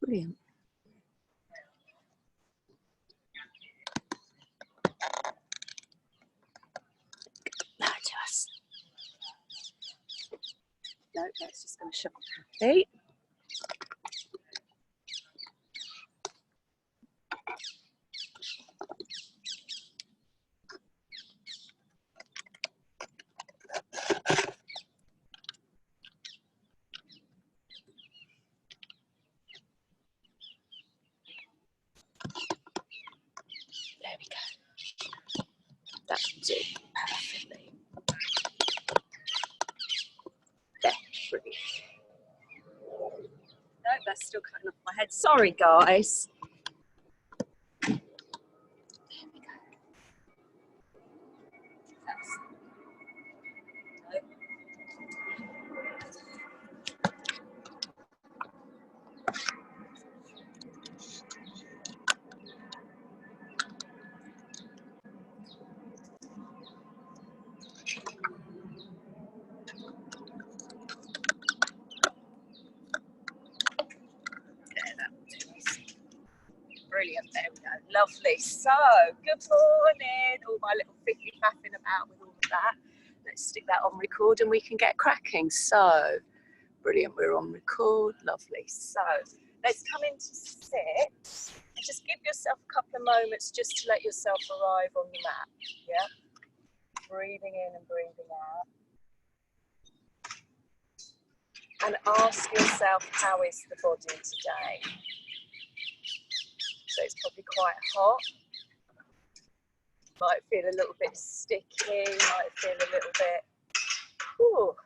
Brilliant. Now just. No, that's just going to shuffle our feet. There we go. That will do perfectly. There, brilliant. No, that's still cutting off my head. Sorry, guys. There we go. That's, no. Brilliant, there we go, lovely. So, good morning, all my little fiddly faffing about with all of that. Let's stick that on record and we can get cracking. So, brilliant, we're on record, lovely. So, let's come in to sit. Just give yourself a couple of moments just to let yourself arrive on the mat, yeah? Breathing in and breathing out. And ask yourself, how is the body today? So it's probably quite hot. Might feel a little bit sticky, might feel a little bit, ooh.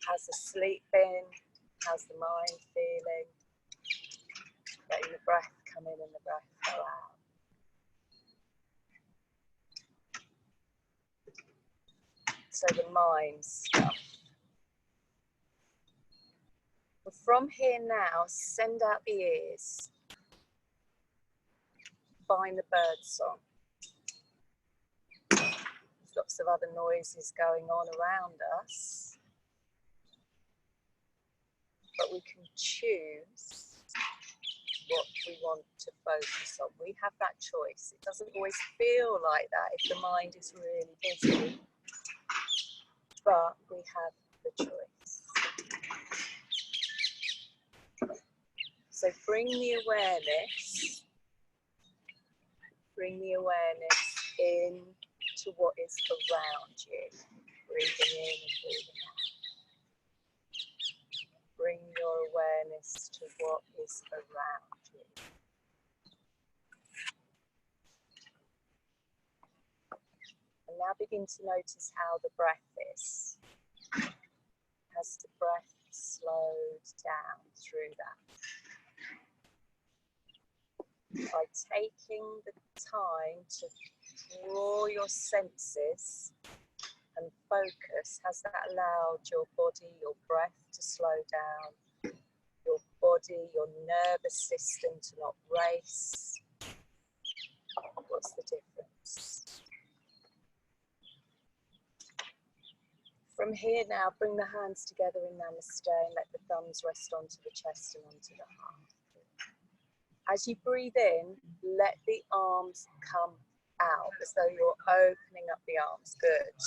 How's the sleep been? How's the mind feeling? Letting the breath come in and the breath go out. So the mind stuff. But from here now, send out the ears. Find the bird song. There's lots of other noises going on around us. But we can choose what we want to focus on. We have that choice. It doesn't always feel like that if the mind is really busy. But we have the choice. So bring the awareness in to what is around you. Breathing in and breathing out. Bring your awareness to what is around you. And now begin to notice how the breath is. As the breath slows down through that. By taking the time to draw your senses and focus, has that allowed your body, your breath to slow down, your body, your nervous system to not race? What's the difference? From here now, bring the hands together in Namaste and let the thumbs rest onto the chest and onto the heart. As you breathe in, let the arms come out as though you're opening up the arms. Good.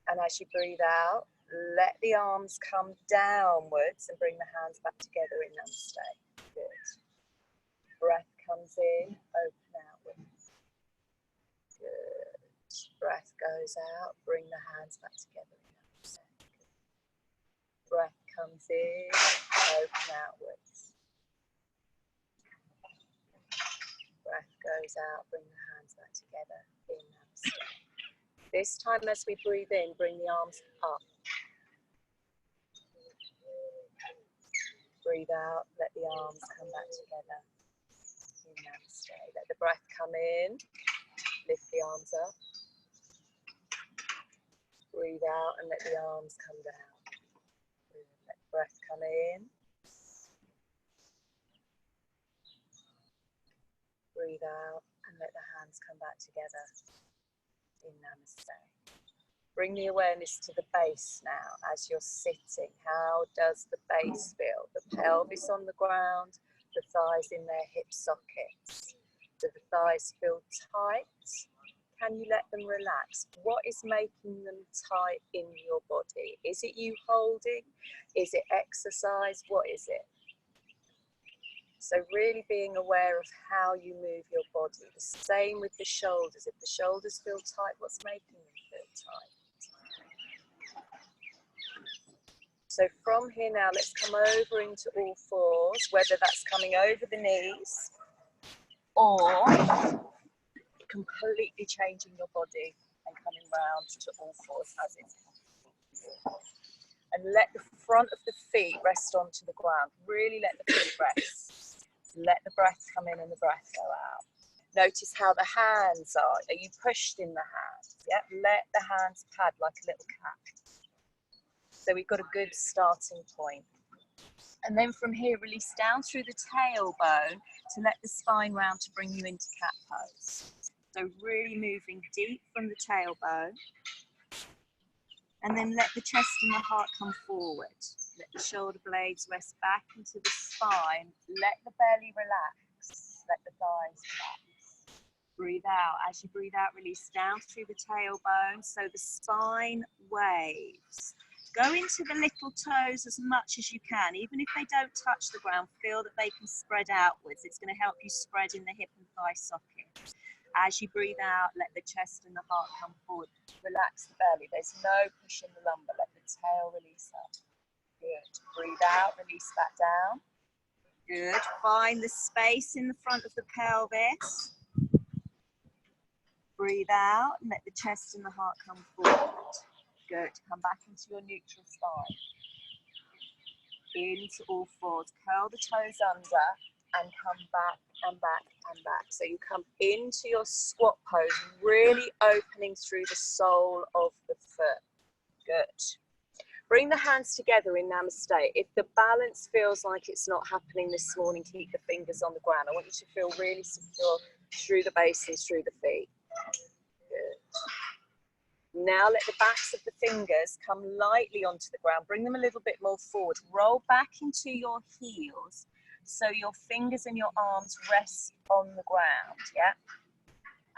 And as you breathe out, let the arms come downwards and bring the hands back together in Namaste. Good. Breath comes in, open outwards. Good. Breath goes out, bring the hands back together in Namaste. Good. Breath comes in, open outwards. Breath goes out, bring the hands back together in Namaste. This time as we breathe in, bring the arms up. Breathe out, let the arms come back together in Namaste. Let the breath come in, lift the arms up. Breathe out and let the arms come down. Let the breath come in. Breathe out and let the hands come back together in Namaste. Bring the awareness to the base now as you're sitting. How does the base feel? The pelvis on the ground, the thighs in their hip sockets. Do the thighs feel tight? Can you let them relax? What is making them tight in your body? Is it you holding? Is it exercise? What is it? So really being aware of how you move your body. The same with the shoulders. If the shoulders feel tight, what's making them feel tight? So from here now, let's come over into all fours, whether that's coming over the knees or completely changing your body and coming round to all fours as it's comfortable. And let the front of the feet rest onto the ground. Really let the feet rest. Let the breath come in and the breath go out. Notice how the hands are. Are you pushed in the hands? Yeah. Let the hands pad like a little cat. So we've got a good starting point. And then from here, release down through the tailbone to let the spine round to bring you into cat pose. So really moving deep from the tailbone. And then let the chest and the heart come forward. Let the shoulder blades rest back into the spine. Let the belly relax. Let the thighs relax. Breathe out. As you breathe out, release down through the tailbone. So the spine waves. Go into the little toes as much as you can. Even if they don't touch the ground, feel that they can spread outwards. It's going to help you spread in the hip and thigh socket. As you breathe out, let the chest and the heart come forward. Relax the belly. There's no push in the lumbar. Let the tail release up. Good. Breathe out, release back down. Good. Find the space in the front of the pelvis. Breathe out and let the chest and the heart come forward. Good. Come back into your neutral spine. Into all fours. Curl the toes under and come back and back and back. So you come into your squat pose, really opening through the sole of the foot. Good. Bring the hands together in Namaste. If the balance feels like it's not happening this morning, keep the fingers on the ground. I want you to feel really secure through the base and through the feet. Good. Now let the backs of the fingers come lightly onto the ground. Bring them a little bit more forward. Roll back into your heels so your fingers and your arms rest on the ground, yeah?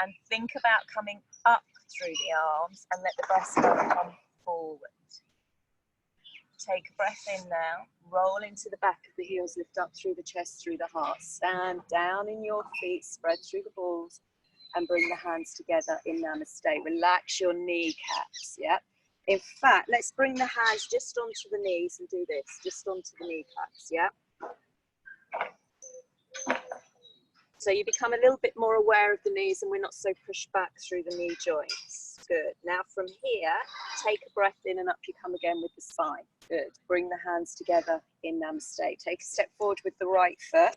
And think about coming up through the arms and let the breath come forward. Take a breath in now. Roll into the back of the heels. Lift up through the chest, through the heart. Stand down in your feet. Spread through the balls. And bring the hands together in Namaste. Relax your kneecaps, yeah? In fact, let's bring the hands just onto the knees and do this. Just onto the kneecaps, yeah? So you become a little bit more aware of the knees and we're not so pushed back through the knee joints. Good. Now from here, take a breath in and up you come again with the spine. Good. Bring the hands together in Namaste. Take a step forward with the right foot.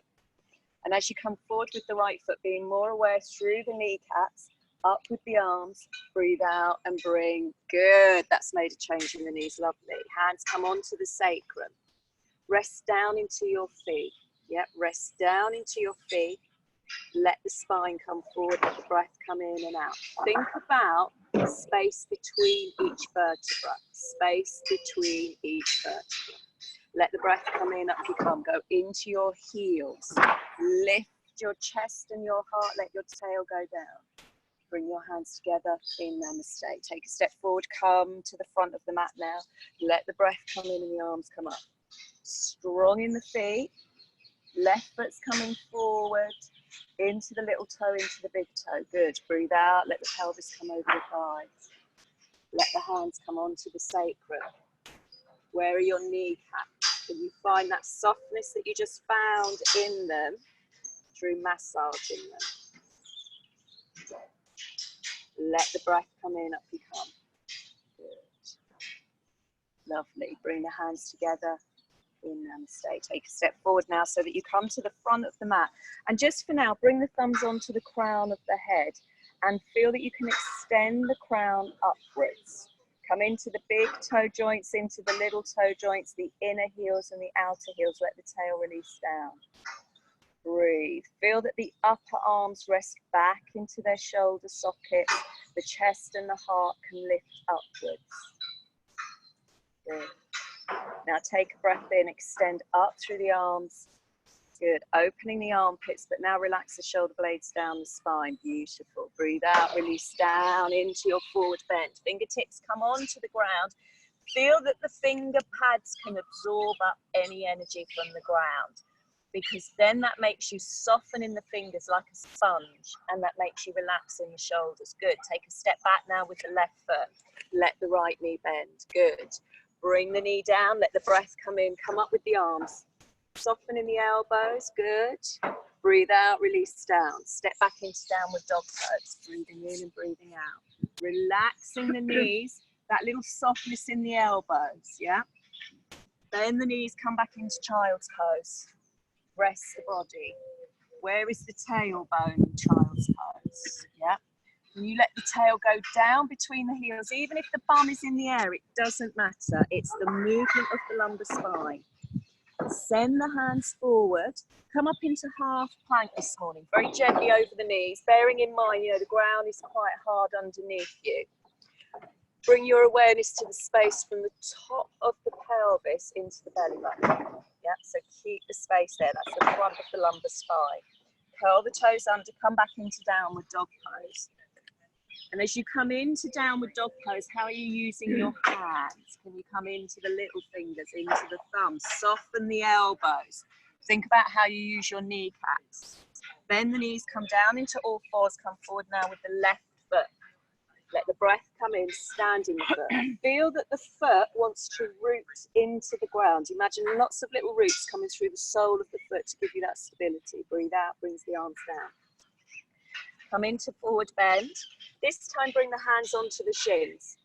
And as you come forward with the right foot, being more aware through the kneecaps, up with the arms, breathe out and bring. Good. That's made a change in the knees. Lovely. Hands come onto the sacrum. Rest down into your feet. Yep. Rest down into your feet. Let the spine come forward, let the breath come in and out. Think about the space between each vertebra. Space between each vertebra. Let the breath come in, up you come. Go into your heels. Lift your chest and your heart. Let your tail go down. Bring your hands together in Namaste. Take a step forward. Come to the front of the mat now. Let the breath come in and the arms come up. Strong in the feet. Left foot's coming forward. Into the little toe, into the big toe. Good. Breathe out. Let the pelvis come over the thighs. Let the hands come onto the sacrum. Where are your kneecaps? Can you find that softness that you just found in them through massaging them? Let the breath come in, up you come. Good. Lovely. Bring the hands together in Namaste. Take a step forward now so that you come to the front of the mat. And just for now, bring the thumbs onto the crown of the head and feel that you can extend the crown upwards. Come into the big toe joints, into the little toe joints, the inner heels and the outer heels. Let the tail release down. Breathe. Feel that the upper arms rest back into their shoulder sockets. The chest and the heart can lift upwards. Good. Now take a breath in, extend up through the arms. Good. Opening the armpits, but now relax the shoulder blades down the spine. Beautiful. Breathe out, release down into your forward bend. Fingertips come onto the ground. Feel that the finger pads can absorb up any energy from the ground, because then that makes you soften in the fingers like a sponge, and that makes you relax in the shoulders. Good. Take a step back now with the left foot. Let the right knee bend. Good. Bring the knee down, let the breath come in, come up with the arms. Soften in the elbows, good. Breathe out, release down. Step back into downward dog pose. Breathing in and breathing out. Relaxing the knees, that little softness in the elbows, yeah? Bend the knees, come back into child's pose. Rest the body. Where is the tailbone in child's pose, yeah? You let the tail go down between the heels. Even if the bum is in the air, it doesn't matter. It's the movement of the lumbar spine. Send the hands forward. Come up into half plank this morning. Very gently over the knees, bearing in mind, you know, the ground is quite hard underneath you. Bring your awareness to the space from the top of the pelvis into the belly button. Yeah, so keep the space there. That's the front of the lumbar spine. Curl the toes under, come back into downward dog pose. And as you come into downward dog pose, how are you using your hands? Can you come into the little fingers, into the thumbs? Soften the elbows. Think about how you use your kneecaps. Bend the knees, come down into all fours, come forward now with the left foot. Let the breath come in, standing foot. Feel that the foot wants to root into the ground. Imagine lots of little roots coming through the sole of the foot to give you that stability. Breathe out, brings the arms down. Come into forward bend. This time bring the hands onto the shins.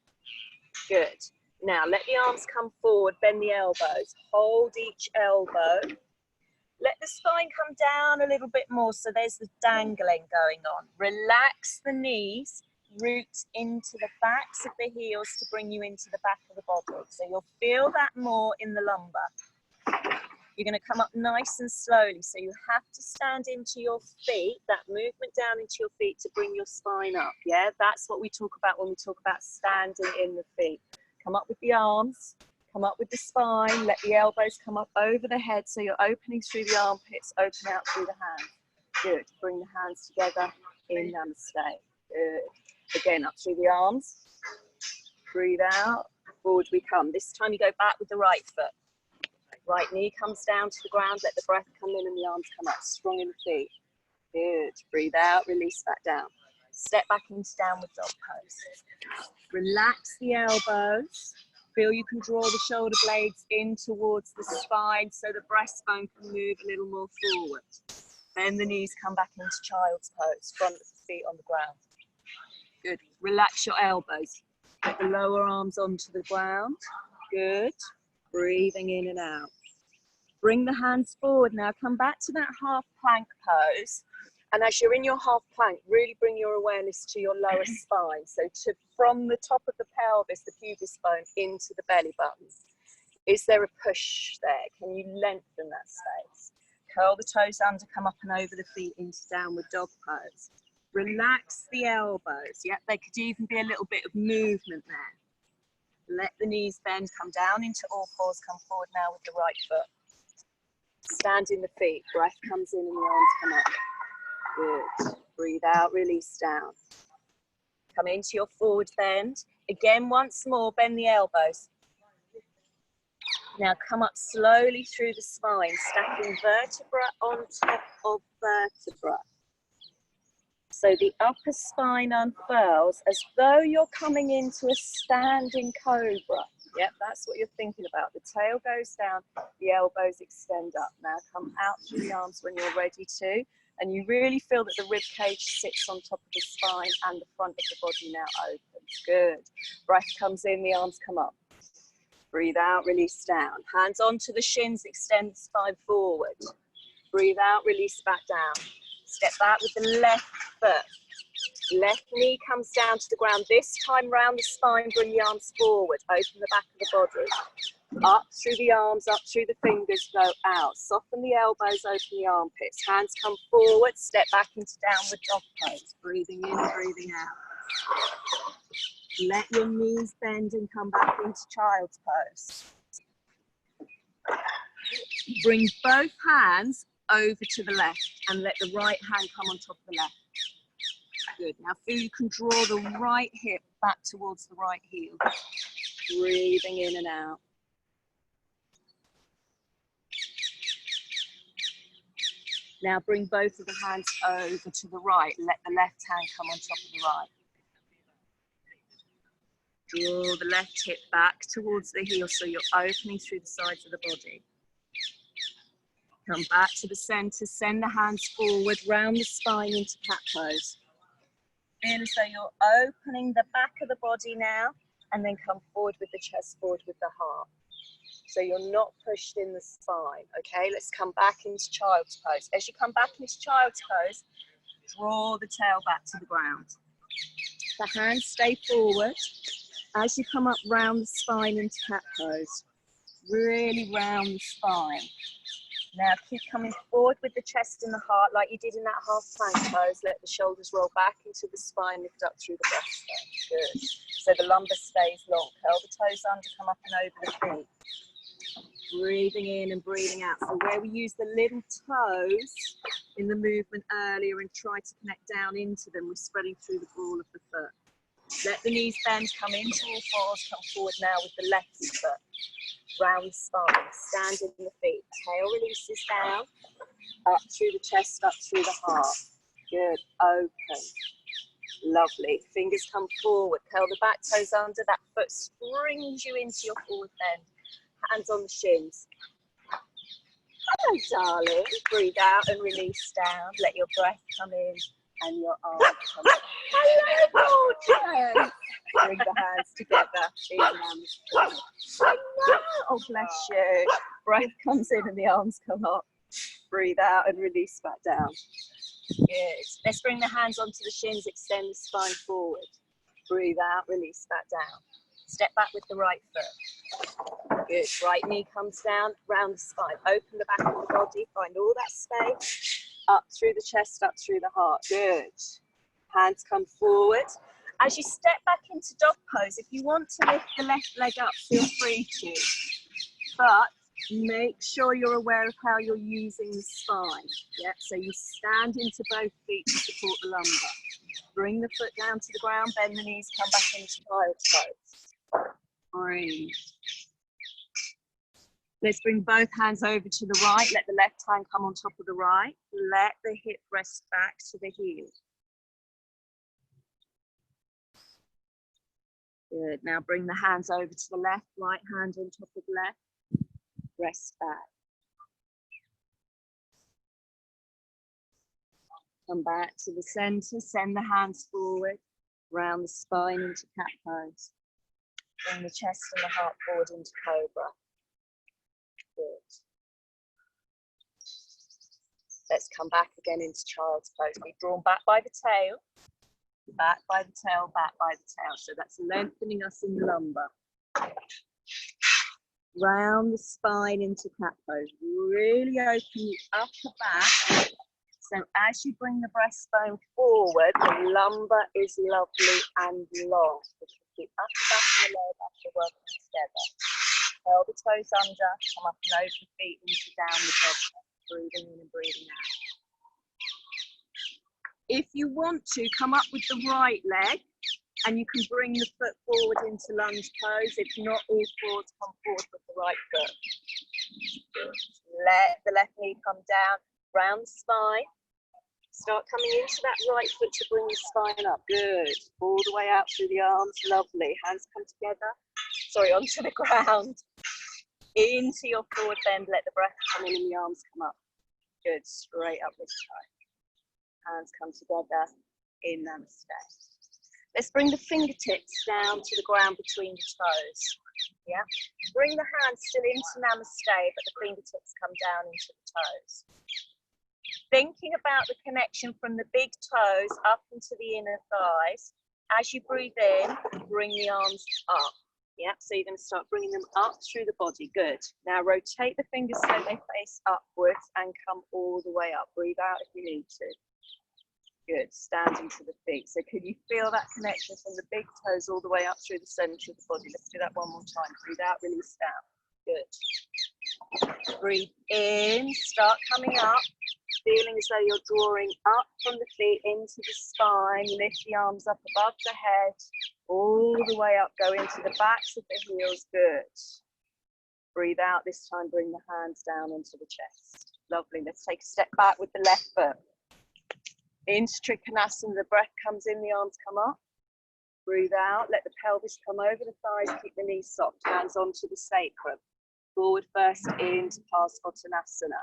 Good. Now let the arms come forward, bend the elbows. Hold each elbow. Let the spine come down a little bit more, so there's the dangling going on. Relax the knees, root into the backs of the heels to bring you into the back of the body. So you'll feel that more in the lumbar. You're going to come up nice and slowly, so you have to stand into your feet, that movement down into your feet to bring your spine up, yeah? That's what we talk about when we talk about standing in the feet. Come up with the arms, come up with the spine, let the elbows come up over the head, so you're opening through the armpits, open out through the hands. Good. Bring the hands together in Namaste. Good. Again, up through the arms. Breathe out, forward we come. This time you go back with the right foot. Right knee comes down to the ground, let the breath come in and the arms come up, strong in the feet. Good. Breathe out, release back down. Step back into downward dog pose. Relax the elbows. Feel you can draw the shoulder blades in towards the spine so the breastbone can move a little more forward. Bend the knees, come back into child's pose, front of the feet on the ground. Good. Relax your elbows. Get the lower arms onto the ground. Good. Breathing in and out. Bring the hands forward now. Come back to that half plank pose. And as you're in your half plank, really bring your awareness to your lower spine. So from the top of the pelvis, the pubis bone, into the belly button. Is there a push there? Can you lengthen that space? Curl the toes under, come up and over the feet into downward dog pose. Relax the elbows. Yep, there could even be a little bit of movement there. Let the knees bend, come down into all fours, come forward now with the right foot. Stand in the feet, breath comes in and the arms come up. Good. Breathe out, release down. Come into your forward bend. Again, once more, bend the elbows. Now come up slowly through the spine, stacking vertebra on top of vertebra. So the upper spine unfurls as though you're coming into a standing cobra. Yep, that's what you're thinking about. The tail goes down, the elbows extend up. Now come out through the arms when you're ready to. And you really feel that the rib cage sits on top of the spine and the front of the body now opens. Good. Breath comes in, the arms come up. Breathe out, release down. Hands onto the shins, extend the spine forward. Breathe out, release back down. Step back with the left foot. Left knee comes down to the ground. This time round the spine, bring the arms forward. Open the back of the body. Up through the arms, up through the fingers, go out. Soften the elbows, open the armpits. Hands come forward, step back into downward dog pose. Breathing in, breathing out. Let your knees bend and come back into child's pose. Bring both hands over to the left and let the right hand come on top of the left. Good. Now feel you can draw the right hip back towards the right heel. Breathing in and out. Now bring both of the hands over to the right. Let the left hand come on top of the right. Draw the left hip back towards the heel so you're opening through the sides of the body. Come back to the center, send the hands forward, round the spine into cat pose. Feel as though you're opening the back of the body now, and then come forward with the chest, forward with the heart. So you're not pushed in the spine, okay? Let's come back into child's pose. As you come back into child's pose, draw the tail back to the ground. The hands stay forward. As you come up round the spine into cat pose, really round the spine. Now keep coming forward with the chest and the heart like you did in that half plank pose. Let the shoulders roll back into the spine, lift up through the breastbone. Good. So the lumbar stays long. Curl the toes under, come up and over the feet. Breathing in and breathing out. So where we use the little toes in the movement earlier and try to connect down into them, we're spreading through the ball of the foot. Let the knees bend, come into all fours, come forward now with the left foot. Round the spine, stand in the feet. Tail releases down, up through the chest, up through the heart. Good, open. Lovely. Fingers come forward, curl the back toes under, that foot springs you into your forward bend. Hands on the shins. Hello, darling. Breathe out and release down. Let your breath come in and your arms come up. Hello, gorgeous. Bring the hands together. I know. Oh, bless you. Breath comes in and the arms come up. Breathe out and release back down. Good. Let's bring the hands onto the shins, extend the spine forward. Breathe out, release back down. Step back with the right foot. Good. Right knee comes down, round the spine. Open the back of the body, find all that space. Up through the chest, up through the heart. Good. Hands come forward. As you step back into dog pose, if you want to lift the left leg up, feel free to. But make sure you're aware of how you're using the spine. Yeah, so you stand into both feet to support the lumbar. Bring the foot down to the ground, bend the knees, come back into child's pose. Breathe. Let's bring both hands over to the right. Let the left hand come on top of the right. Let the hip rest back to the heel. Good. Now bring the hands over to the left, right hand on top of the left. Rest back. Come back to the center, send the hands forward, round the spine into cat pose. Bring the chest and the heart forward into cobra. Good. Let's come back again into child's pose. Be drawn back by the tail, back by the tail, back by the tail. So that's lengthening us in the lumbar. Round the spine into cat pose. Really open the upper back. So as you bring the breastbone forward, the lumbar is lovely and long. The upper back and the lower back are working together. Curl the toes under, come up and over the feet into downward dog. Breathing in and breathing out. If you want to, come up with the right leg and you can bring the foot forward into lunge pose. If not, all fours come forward with the right foot. Let the left knee come down, round the spine. Start coming into that right foot to bring the spine up. Good. All the way out through the arms. Lovely. Hands come together. Sorry, onto the ground. Into your forward bend. Let the breath come in and the arms come up. Good. Straight up this time. Hands come together in namaste. Let's bring the fingertips down to the ground between the toes. Yeah. Bring the hands still into namaste, but the fingertips come down into the toes. Thinking about the connection from the big toes up into the inner thighs. As you breathe in, bring the arms up. Yeah, so you're going to start bringing them up through the body. Good. Now rotate the fingers so they face upwards and come all the way up. Breathe out if you need to. Good. Standing to the feet. So can you feel that connection from the big toes all the way up through the center of the body? Let's do that one more time. Breathe out, release down. Good. Breathe in, start coming up. Feeling as though you're drawing up from the feet into the spine. Lift the arms up above the head. All the way up, go into the backs of the heels. Good. Breathe out this time, bring the hands down onto the chest. Lovely. Let's take a step back with the left foot. Into Trikonasana, the breath comes in, the arms come up. Breathe out, let the pelvis come over the thighs, keep the knees soft, hands onto the sacrum. Forward first into Parsvottanasana.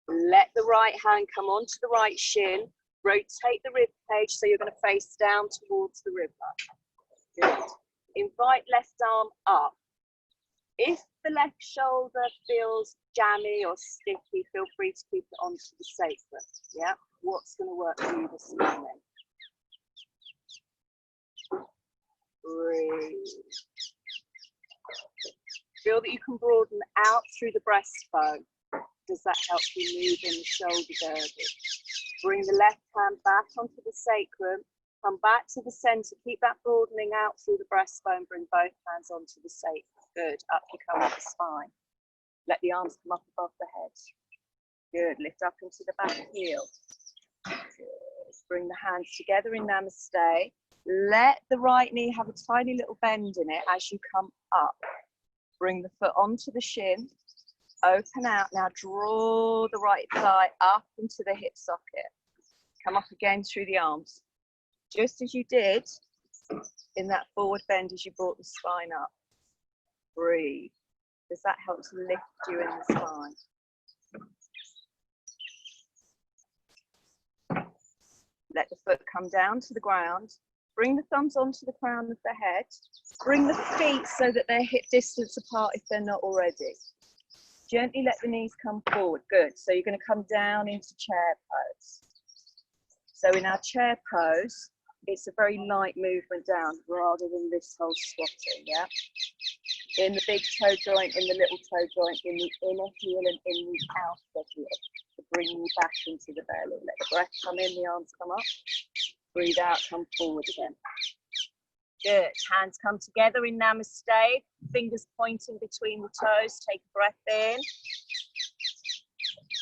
Let the right hand come onto the right shin. Rotate the rib cage so you're going to face down towards the rib line. Good. Invite left arm up. If the left shoulder feels jammy or sticky, feel free to keep it onto the sacrum. Yeah, what's going to work for you this morning? Breathe. Feel that you can broaden out through the breastbone. Does that help you move in the shoulder girdle? Bring the left hand back onto the sacrum. Come back to the center. Keep that broadening out through the breastbone. Bring both hands onto the sacrum. Good. Up you come with the spine. Let the arms come up above the head. Good. Lift up into the back heel. Good. Bring the hands together in Namaste. Let the right knee have a tiny little bend in it as you come up. Bring the foot onto the shin. Open out. Now draw the right thigh up into the hip socket. Come up again through the arms. Just as you did in that forward bend as you brought the spine up. Breathe. Does that help to lift you in the spine? Let the foot come down to the ground. Bring the thumbs onto the crown of the head. Bring the feet so that they're hip distance apart if they're not already. Gently let the knees come forward. Good. So you're going to come down into chair pose. So in our chair pose, it's a very light movement down rather than this whole squatting, yeah? In the big toe joint, in the little toe joint, in the inner heel and in the outer heel. To bring you back into the belly. Let the breath come in, the arms come up. Breathe out, come forward again. Good. Hands come together in Namaste. Fingers pointing between the toes. Take a breath in.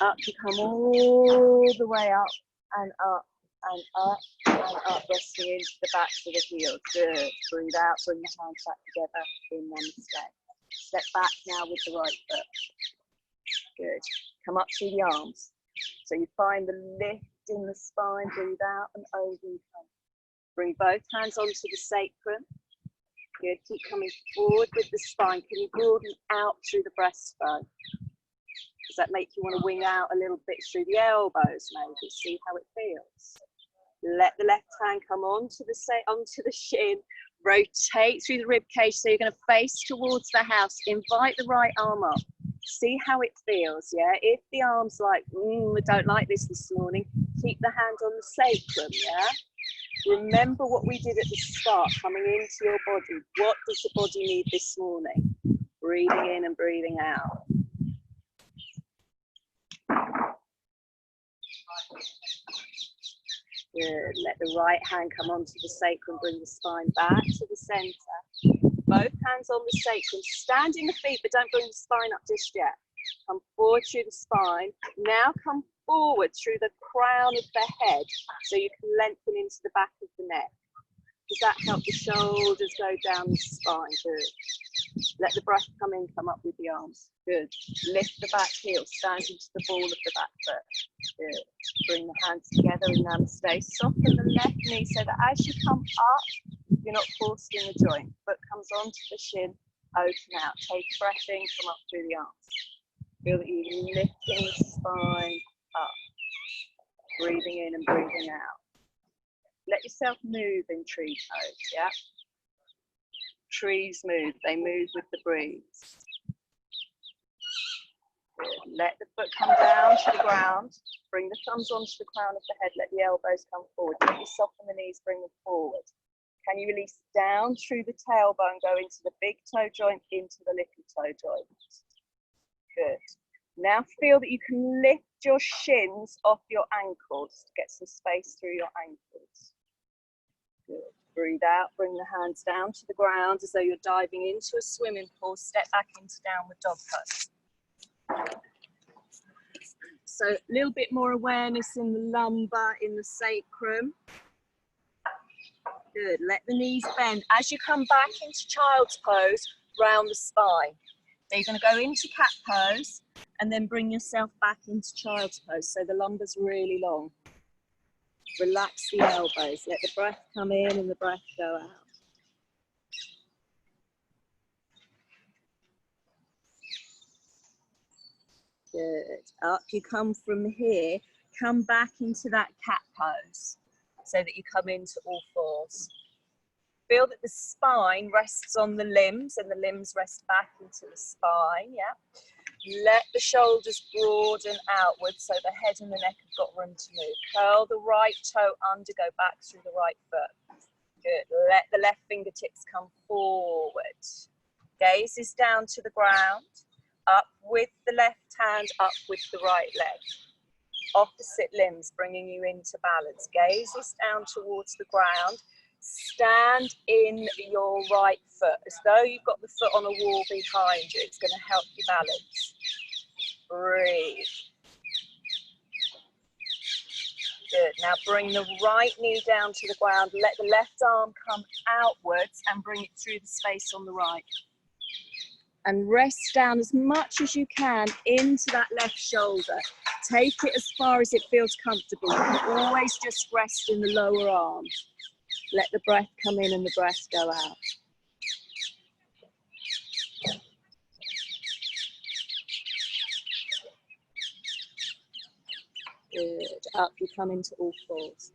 Up you come all the way up and up and up and up, resting into the backs of the heels. Good. Breathe out, bring the hands back together in Namaste. Step back now with the right foot. Good. Come up through the arms. So you find the lift in the spine. Breathe out and over you come. Bring both hands onto the sacrum. Good. Keep coming forward with the spine. Can you broaden out through the breastbone? Does that make you want to wing out a little bit through the elbows, maybe? See how it feels. Let the left hand come onto the shin. Rotate through the rib cage so you're going to face towards the house. Invite the right arm up. See how it feels, yeah? If the arm's like, I don't like this morning, keep the hand on the sacrum, yeah? Remember what we did at the start, coming into your body. What does the body need this morning? Breathing in and breathing out. Good. Let the right hand come onto the sacrum, bring the spine back to the center. Both hands on the sacrum. Stand in the feet, but don't bring the spine up just yet. Come forward through the spine. Now come forward through the crown of the head so you can lengthen into the back of the neck. Does that help the shoulders go down the spine? Good. Let the breath come in, come up with the arms. Good. Lift the back heel, stand into the ball of the back foot. Good. Bring the hands together in Namaste. Soften the left knee so that as you come up, you're not forced in the joint. Foot comes onto the shin, open out. Take a breath in, come up through the arms. Feel that you're lifting the spine up. Breathing in and breathing out. Let yourself move in tree pose, yeah? Trees move, they move with the breeze. Good. Let the foot come down to the ground. Bring the thumbs onto the crown of the head, let the elbows come forward. Let you soften the knees, bring them forward. Can you release down through the tailbone, go into the big toe joint, into the little toe joint? Good. Now feel that you can lift your shins off your ankles to get some space through your ankles. Good. Breathe out, bring the hands down to the ground as though you're diving into a swimming pool. Step back into downward dog pose. So a little bit more awareness in the lumbar, in the sacrum. Good. Let the knees bend. As you come back into child's pose, round the spine. So you're going to go into cat pose and then bring yourself back into child's pose. So the lumbar's really long. Relax the elbows. Let the breath come in and the breath go out. Good. Up you come from here. Come back into that cat pose so that you come into all fours. Feel that the spine rests on the limbs and the limbs rest back into the spine, yeah? Let the shoulders broaden outwards so the head and the neck have got room to move. Curl the right toe under, go back through the right foot. Good. Let the left fingertips come forward. Gaze is down to the ground. Up with the left hand, up with the right leg. Opposite limbs bringing you into balance. Gaze is down towards the ground. Stand in your right foot as though you've got the foot on a wall behind you. It's going to help you balance. Breathe. Good. Now bring the right knee down to the ground. Let the left arm come outwards and bring it through the space on the right. And rest down as much as you can into that left shoulder. Take it as far as it feels comfortable. You can always just rest in the lower arm. Let the breath come in and the breath go out. Good. Up you come into all fours.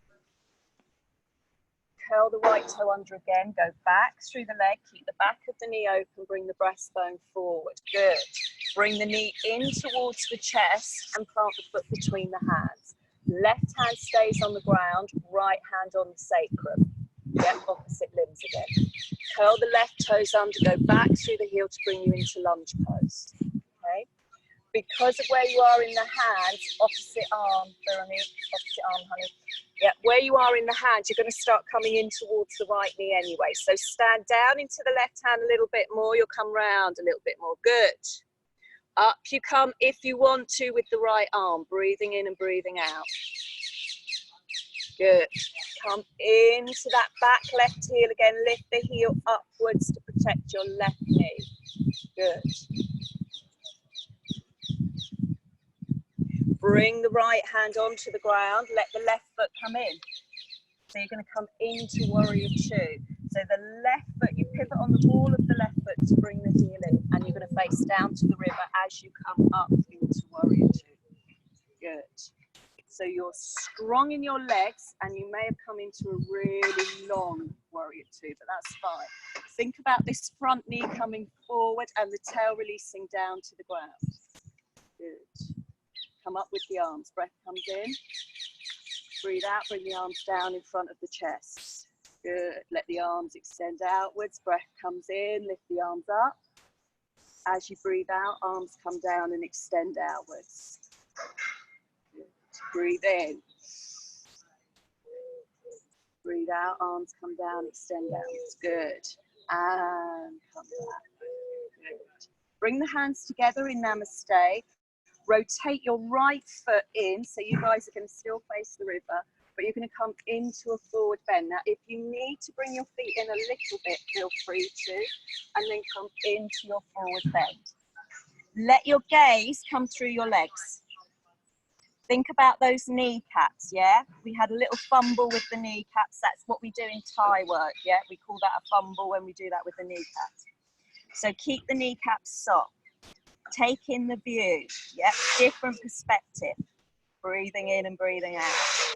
Curl the right toe under again. Go back through the leg. Keep the back of the knee open. Bring the breastbone forward. Good. Bring the knee in towards the chest and plant the foot between the hands. Left hand stays on the ground. Right hand on the sacrum. Yep, opposite limbs again. Curl the left toes under, go back through the heel to bring you into lunge pose. Okay? Because of where you are in the hands, opposite arm, Veronique, opposite arm, honey. Yeah, where you are in the hands, you're going to start coming in towards the right knee anyway. So stand down into the left hand a little bit more, you'll come round a little bit more. Good. Up you come if you want to with the right arm, breathing in and breathing out. Good. Come into that back left heel again. Lift the heel upwards to protect your left knee. Good. Bring the right hand onto the ground. Let the left foot come in. So you're going to come into warrior two. So the left foot, you pivot on the wall of the left foot to bring the heel in. And you're going to face down to the river as you come up into warrior two. Good. So you're strong in your legs and you may have come into a really long warrior two, but that's fine. Think about this front knee coming forward and the tail releasing down to the ground. Good. Come up with the arms. Breath comes in. Breathe out, bring the arms down in front of the chest. Good. Let the arms extend outwards. Breath comes in, lift the arms up. As you breathe out, arms come down and extend outwards. Breathe in. Breathe out, arms come down, extend outwards. Good. And come back. Good. Bring the hands together in Namaste. Rotate your right foot in, so you guys are going to still face the river, but you're going to come into a forward bend. Now, if you need to bring your feet in a little bit, feel free to, and then come into your forward bend. Let your gaze come through your legs. Think about those kneecaps, yeah? We had a little fumble with the kneecaps. That's what we do in Thai work, yeah? We call that a fumble when we do that with the kneecaps. So keep the kneecaps soft. Take in the view, yep, different perspective. Breathing in and breathing out.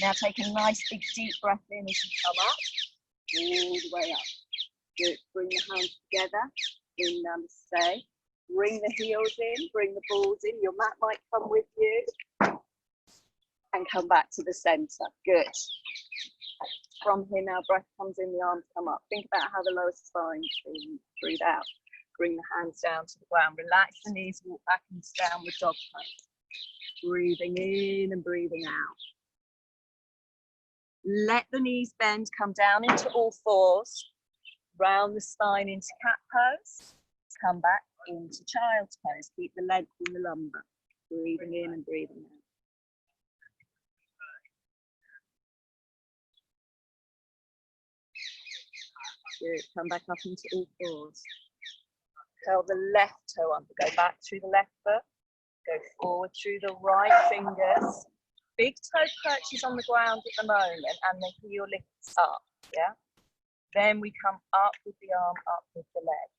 Now take a nice big deep breath in as you come up, all the way up. Good, bring the hands together in Namaste. Bring the heels in, bring the balls in. Your mat might come with you. and come back to the center. Good. From here now, breath comes in, the arms come up. Think about how the lower spine is. Breathe out. Bring the hands down to the ground. Relax the knees, walk back into downward dog pose. Breathing in and breathing out. Let the knees bend, come down into all fours. Round the spine into cat pose. Come back into child's pose. Keep the length in the lumbar. Breathing in and breathing out. Good. Come back up into all fours. Curl the left toe under. Go back through the left foot. Go forward through the right fingers. Big toe perches on the ground at the moment and the heel lifts up. Yeah. Then we come up with the arm, up with the leg.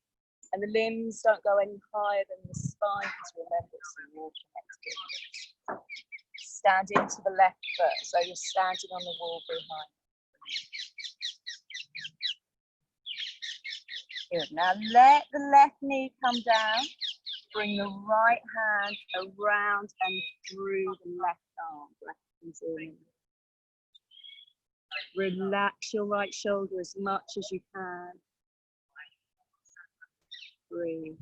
And the limbs don't go any higher than the spine because remember it's the water next to it. Stand into the left foot so you're standing on the wall behind. Good. Now let the left knee come down. Bring the right hand around and through the left arm. Breath comes in. Relax your right shoulder as much as you can. Breathe.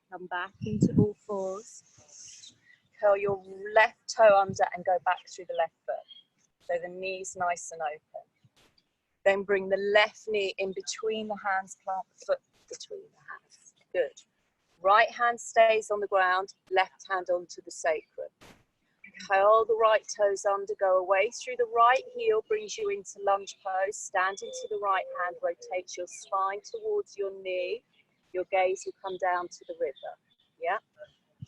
Come back into all fours. Curl your left toe under and go back through the left foot. So the knee's nice and open. Then bring the left knee in between the hands, plant the foot between the hands. Good. Right hand stays on the ground, left hand onto the sacrum. Curl the right toes under, go away through the right heel, brings you into lunge pose. Stand into the right hand, rotate your spine towards your knee. Your gaze will come down to the river. Yeah.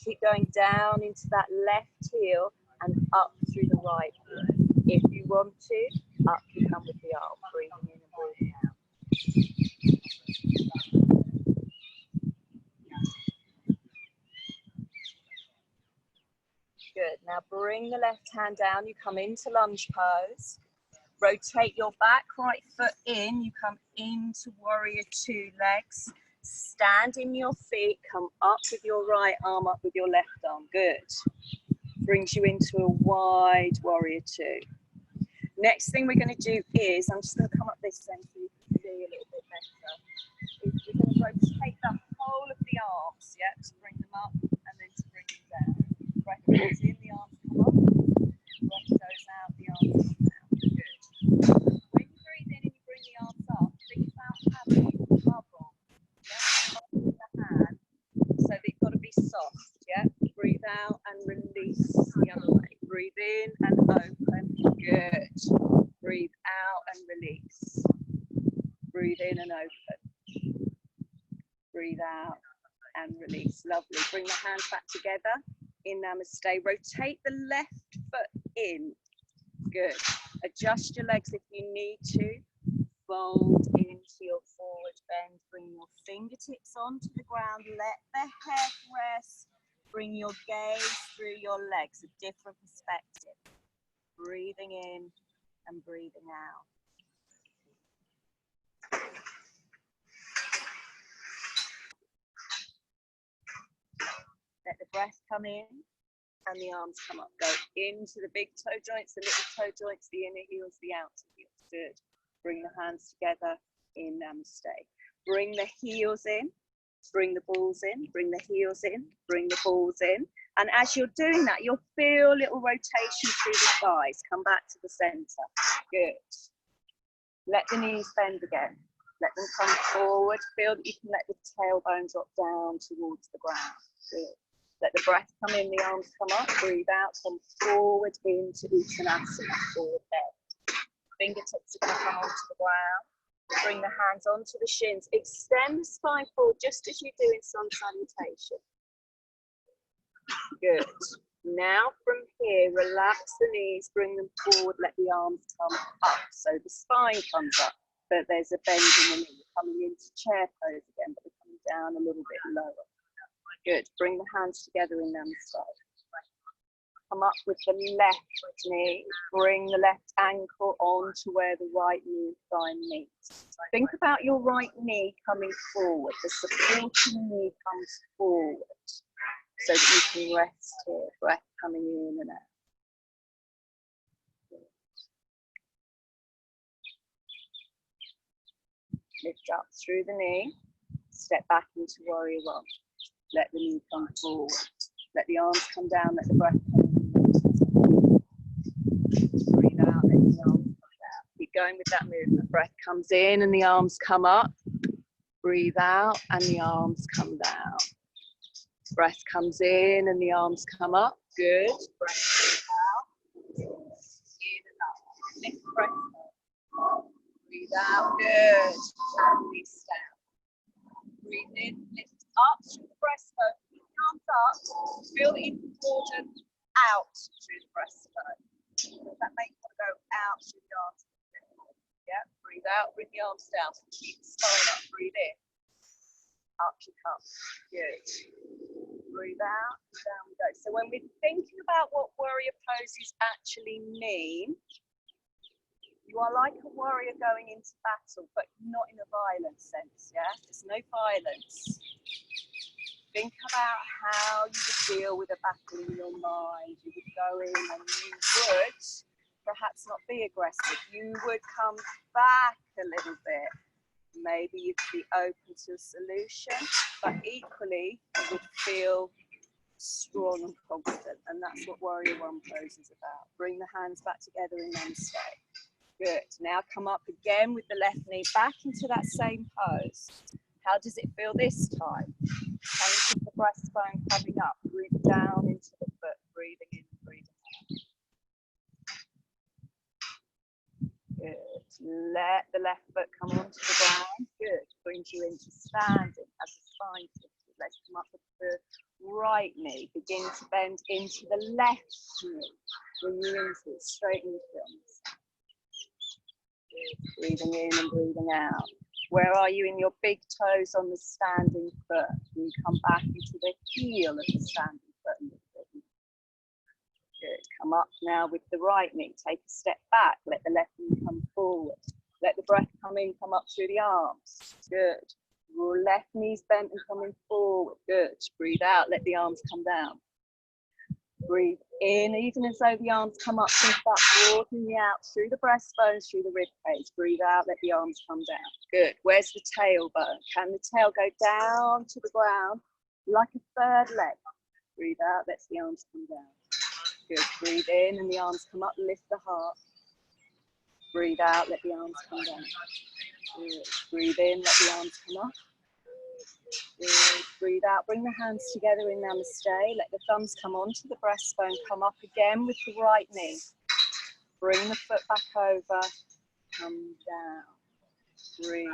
Keep going down into that left heel and up through the right heel. If you want to, up you come with the arm, breathing in and breathing out. Good. Now bring the left hand down. You come into lunge pose. Rotate your back right foot in. You come into warrior two legs. Stand in your feet. Come up with your right arm, up with your left arm. Good. Brings you into a wide warrior two. Next thing we're going to do is, I'm just going to come up this end so you can see a little bit better. Is we're going to rotate the whole of the arms, yeah, to bring them up and then to bring them down. Breath goes in, the arms come up. Breath goes out, the arms come down. Good. When you breathe in and you bring the arms up, think about having a bubble, yeah, in the hand, so that you've got to be soft, yeah. Breathe out and release the other way. Breathe in and open. Good. Breathe out and release. Breathe in and open. Breathe out and release. Lovely. Bring the hands back together in Namaste. Rotate the left foot in. Good. Adjust your legs if you need to. Fold into your forward bend. Bring your fingertips onto the ground. Let the head rest. Bring your gaze through your legs, a different perspective. Breathing in and breathing out. Let the breath come in and the arms come up. Go into the big toe joints, the little toe joints, the inner heels, the outer heels. Good. Bring the hands together in Namaste. Bring the heels in. Bring the balls in, bring the heels in, bring the balls in. And as you're doing that, you'll feel a little rotation through the thighs. Come back to the center. Good. Let the knees bend again. Let them come forward. Feel that you can let the tailbone drop down towards the ground. Good. Let the breath come in, the arms come up. Breathe out, come forward into Uttanasana, forward head. Fingertips are going to come onto the ground. Bring the hands onto the shins. Extend the spine forward just as you do in sun salutation. Good. Now from here, relax the knees, bring them forward, let the arms come up. So the spine comes up, but there's a bend in the knee. You're coming into chair pose again, but we're coming down a little bit lower. Good. Bring the hands together in Namaste. come up with the left knee. Bring the left ankle onto where the right knee thigh meets. Think about your right knee coming forward. The supporting knee comes forward so that you can rest here. Breath coming in and out. Lift up through the knee. Step back into warrior one. Let the knee come forward. Let the arms come down. Let the breath come in. Breathe out. Let the arms come down. Keep going with that movement. Breath comes in and the arms come up. Breathe out and the arms come down. Breath comes in and the arms come up. Good. Breath out. In and up. Lift the breath up. Breathe out. Good. And release down. Breathe in. Lift up through the breastbone. Keep the arms up. Feel the important out through the breastbone. Does that make you want to go out through the arms? Yeah. Breathe out. Bring the arms down. Keep the spine up. Breathe in. Up you come. Good. Breathe out. Down we go. So when we're thinking about what warrior poses actually mean, you are like a warrior going into battle, but not in a violent sense, yeah? There's no violence. Think about how you would deal with a battle in your mind. You would go in and you would perhaps not be aggressive. You would come back a little bit. Maybe you'd be open to a solution, but equally you would feel strong and confident. And that's what Warrior One pose is about. Bring the hands back together in Namaste. Good. Now come up again with the left knee back into that same pose. How does it feel this time? Can you keep the breastbone coming up? Breathe down into the foot, breathing in and breathing out. Good. Let the left foot come onto the ground. Good. Brings you into standing as the spine shifts. Let's come up with the right knee. Begin to bend into the left knee. Bring you into it, straighten the films. Breathing in and breathing out. Where are you in your big toes on the standing foot? And you come back into the heel of the standing foot. Good. Come up now with the right knee. Take a step back. Let the left knee come forward. Let the breath come in, come up through the arms. Good. Your left knee's bent and coming forward. Good. Breathe out. Let the arms come down. Breathe in, even as though the arms come up, think about walking the out through the breastbone, through the rib cage. Breathe out, let the arms come down. Good. Where's the tailbone? Can the tail go down to the ground like a third leg? Breathe out, let the arms come down. Good. Breathe in and the arms come up, lift the heart. Breathe out, let the arms come down. Good. Breathe in, let the arms come up. Good. Breathe out, bring the hands together in Namaste. Let the thumbs come onto the breastbone. Come up again with the right knee. Bring the foot back over. Come down. Breathe.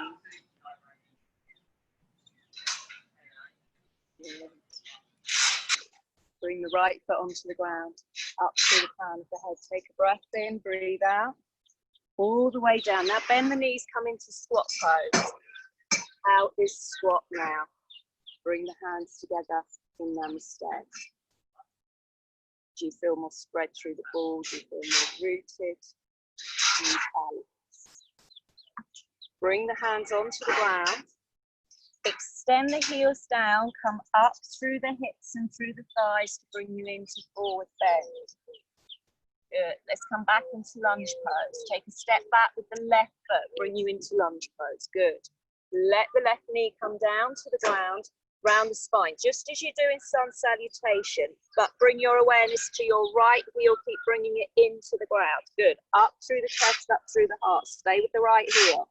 Good. Bring the right foot onto the ground. Up to the crown of the head. Take a breath in. Breathe out. All the way down. Now bend the knees. Come into squat pose. Out is squat now. Bring the hands together in Namaste. Do you feel more spread through the balls? Do you feel more rooted? Balance. Bring the hands onto the ground. Extend the heels down. Come up through the hips and through the thighs to bring you into forward bend. Good. Let's come back into lunge pose. Take a step back with the left foot. Bring you into lunge pose. Good. Let the left knee come down to the ground, round the spine, just as you do in sun salutation, but bring your awareness to your right heel, keep bringing it into the ground. Good. Up through the chest, up through the heart. Stay with the right heel.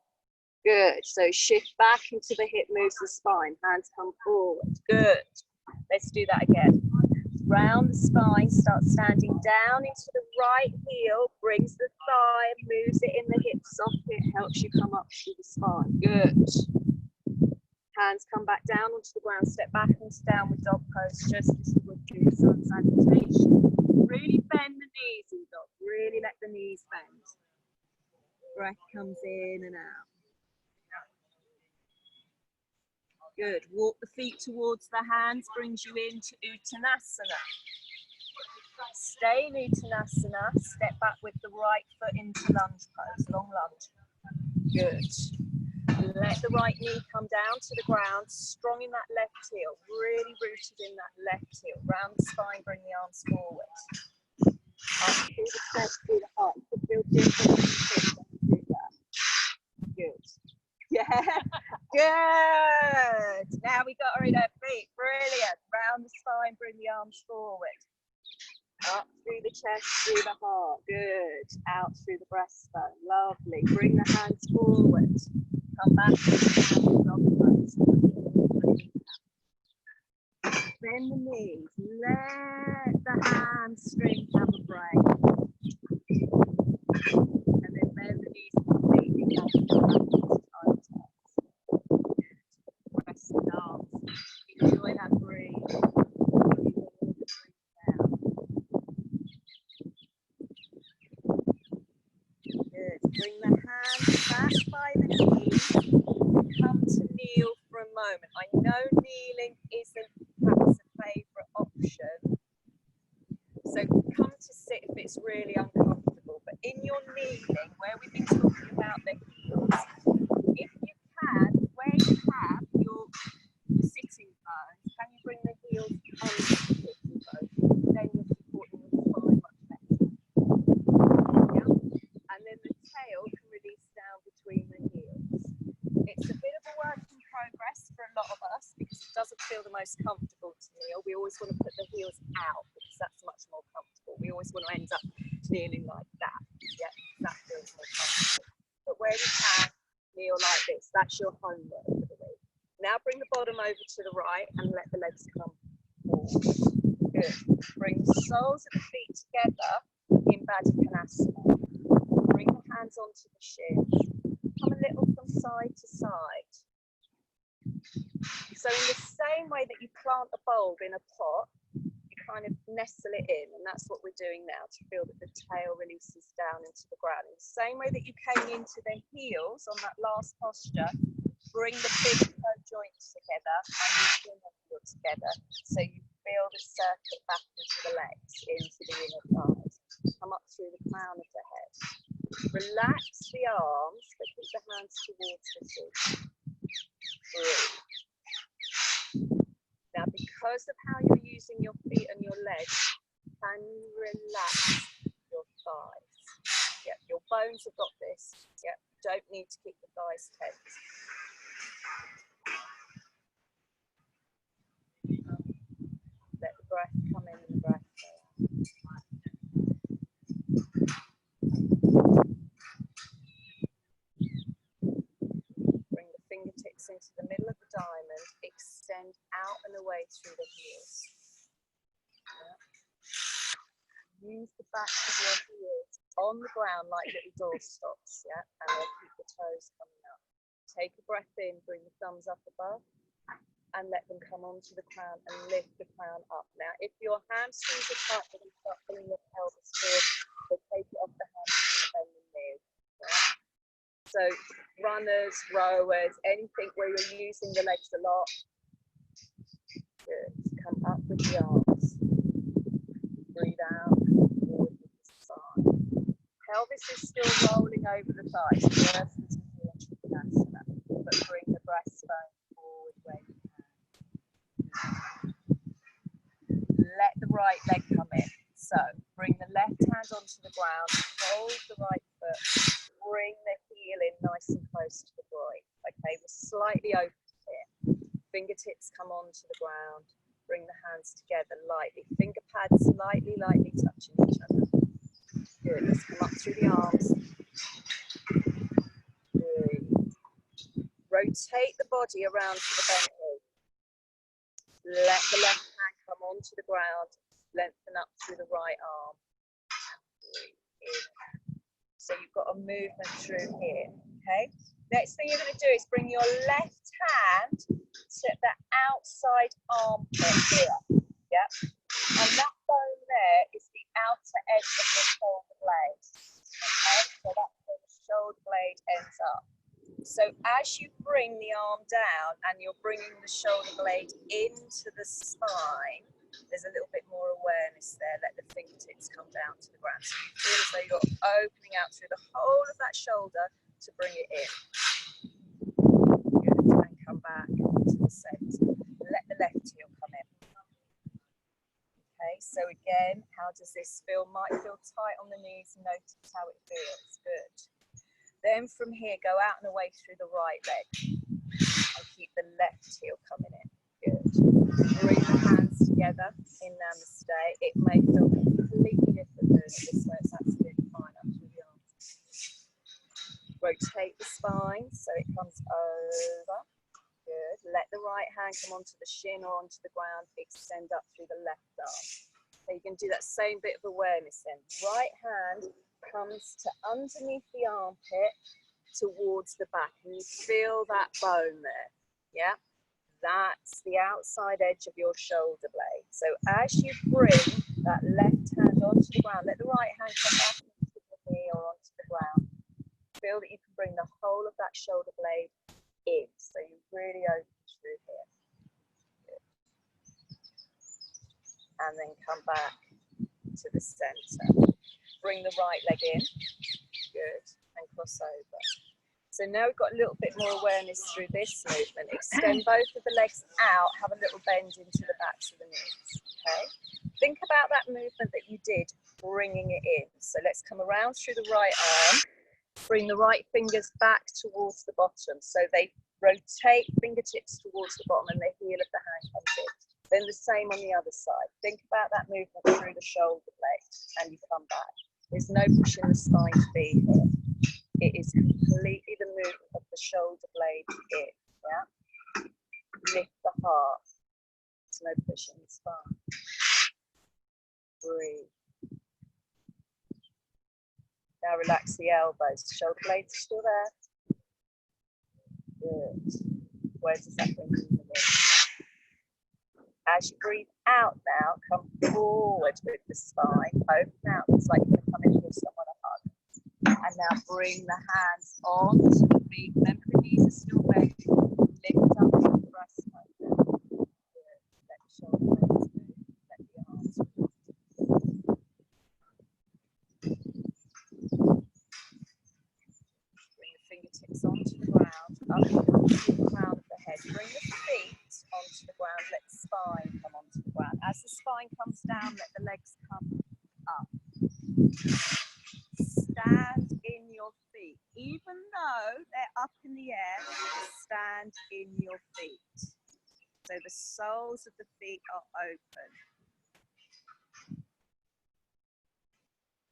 Good. So shift back into the hip, moves the spine. Hands come forward. Good. Let's do that again. Round the spine, start standing down into the right heel, brings the thigh, moves it in the hip socket, helps you come up through the spine. Good. Hands come back down onto the ground, step back into downward dog pose, just as you would do sun salutation. Really bend the knees in dog, really let the knees bend. Breath comes in and out. Good. Walk the feet towards the hands, brings you into Uttanasana. Stay in Uttanasana, step back with the right foot into lunge pose, long lunge. Good. Let the right knee come down to the ground, strong in that left heel, really rooted in that left heel. Round the spine, bring the arms forward. Up through the chest, through the heart. You could feel different when you do that. Good. Yeah, good. Now we got her in her feet. Brilliant. Round the spine, bring the arms forward. Up through the chest, through the heart. Good. Out through the breastbone. Lovely. Bring the hands forward. Come back to the dog pose. Bend the knees. Let the hamstrings have a break. And then bend the knees completely down to the back. Press the arms. Enjoy that breathe. Good. Bring the hands back by the knees. Come to kneel for a moment. I know kneeling isn't perhaps a favourite option. So come to sit if it's really uncomfortable. But in your kneeling, where we've been talking about the heels, if you can, where you have your sitting bones, can you bring the heels under the sitting bones? Then you're supporting the spine much better. Yeah. And then the tail can release down between the heels. It's a bit of a work in progress for a lot of us because it doesn't feel the most comfortable to kneel. We always want to put the heels out because that's much more comfortable. We always want to end up kneeling like that. Yeah, that feels more comfortable. But where you can, kneel like this. That's your homework for the week. Now bring the bottom over to the right and let the legs come forward. Good. Bring the soles of the feet together in Baddha Konasana. Bring the hands onto the shins. Come a little from side to side. So in the same way that you plant a bulb in a pot, you kind of nestle it in, and that's what we're doing now to feel that the tail releases down into the ground. In the same way that you came into the heels on that last posture, bring the big toe joints together and you bring the heel together so you feel the circuit back into the legs, into the inner thighs. Come up through the crown of the head. Relax the arms, but keep the hands towards the feet. Breathe. Now, because of how you're using your feet and your legs, can you relax your thighs? Yep, your bones have got this. Yep, don't need to keep the thighs tense. Let the breath come in and the breath go out. Bring the fingertips into the middle of the diamond, extend out and away through the heels. Yeah. Use the backs of your heels on the ground like little door stops, yeah, and we'll keep the toes coming up. Take a breath in, bring the thumbs up above, and let them come onto the crown and lift the crown up. Now, if your hamstrings are tight, you're going to start pulling your pelvis forward, so take it off the hamstring and bend the knee. Yeah. So runners, rowers, anything where you're using the legs a lot. Good. Come up with the arms. Breathe out. Forward with the spine. Pelvis is still rolling over the thighs. Worse than but bring the breastbone forward where you can. Let the right leg come in. So bring the left hand onto the ground. Hold the right foot. Bring the heel in nice and close to the groin. Okay, we're slightly open here. Fingertips come onto the ground. Bring the hands together lightly. Finger pads lightly touching each other. Good. Let's come up through the arms. Good. Rotate the body around to the bent knee. Let the left hand come onto the ground. Lengthen up through the right arm. So you've got a movement through here. Okay. Next thing you're going to do is bring your left hand to the outside armpit here. Yeah. And that bone there is the outer edge of the shoulder blade. Okay. So that's where the shoulder blade ends up. So as you bring the arm down and you're bringing the shoulder blade into the spine, there's a little bit more awareness there. Let the finger fingertips come down to the ground. So you feel as though you're opening out through the whole of that shoulder to bring it in. Good, and come back to the centre. Let the left heel come in. Okay, so again, how does this feel? Might feel tight on the knees. Notice how it feels. Good. Then from here, go out and away through the right leg. And keep the left heel coming in. Good. Bring the hands together in Namaste. It may feel completely different doing it this way. It's absolutely fine. Up through the arms. Rotate the spine so it comes over. Good. Let the right hand come onto the shin or onto the ground. Extend up through the left arm. So you can do that same bit of awareness then. Right hand comes to underneath the armpit towards the back. And you feel that bone there. Yeah? That's the outside edge of your shoulder blade. So as you bring that left hand onto the ground, let the right hand come back into the knee or onto the ground. Feel that you can bring the whole of that shoulder blade in, so you really open through here. Good. And then come back to the center. Bring the right leg in. Good. And cross over. So now we've got a little bit more awareness through this movement. Extend both of the legs out. Have a little bend into the backs of the knees. Okay. Think about that movement that you did, bringing it in. So let's come around through the right arm. Bring the right fingers back towards the bottom. So they rotate fingertips towards the bottom and the heel of the hand comes in. Then the same on the other side. Think about that movement through the shoulder blade and you come back. There's no pushing the spine to be here. It is completely the movement of the shoulder blade in. Yeah? Lift the heart. There's no pushing the spine. Breathe. Now relax the elbows. Shoulder blades are still there. Good. Where does that bring you in the middle? As you breathe out now, come forward with the spine. Open out. It's like you're going to come in and give someone a hug. And now bring the hands onto the feet. Remember the knees are still bent. Lift up the breastbone. Good. Let the shoulder blades move. Let the arms move. Fingertips onto the ground, up to the crown of the head. Bring the feet onto the ground, let the spine come onto the ground. As the spine comes down, let the legs come up. Stand in your feet. Even though they're up in the air, stand in your feet. So the soles of the feet are open.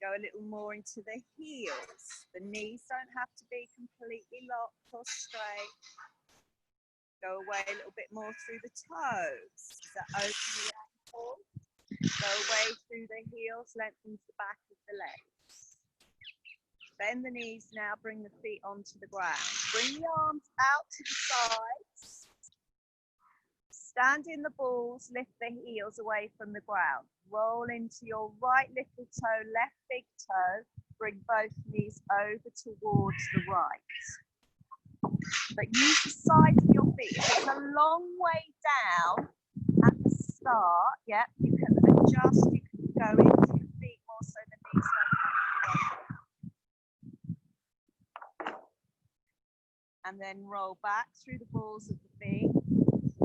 Go a little more into the heels. The knees don't have to be completely locked or straight. Go away a little bit more through the toes. Is that open the ankle? Go away through the heels, lengthen the back of the legs. Bend the knees now, bring the feet onto the ground. Bring the arms out to the sides. Stand in the balls, lift the heels away from the ground. Roll into your right little toe, left big toe. Bring both knees over towards the right. But use the sides of your feet. If it's a long way down at the start, yeah, you can adjust, you can go into your feet more so the knees don't have to go down. And then roll back through the balls of the feet.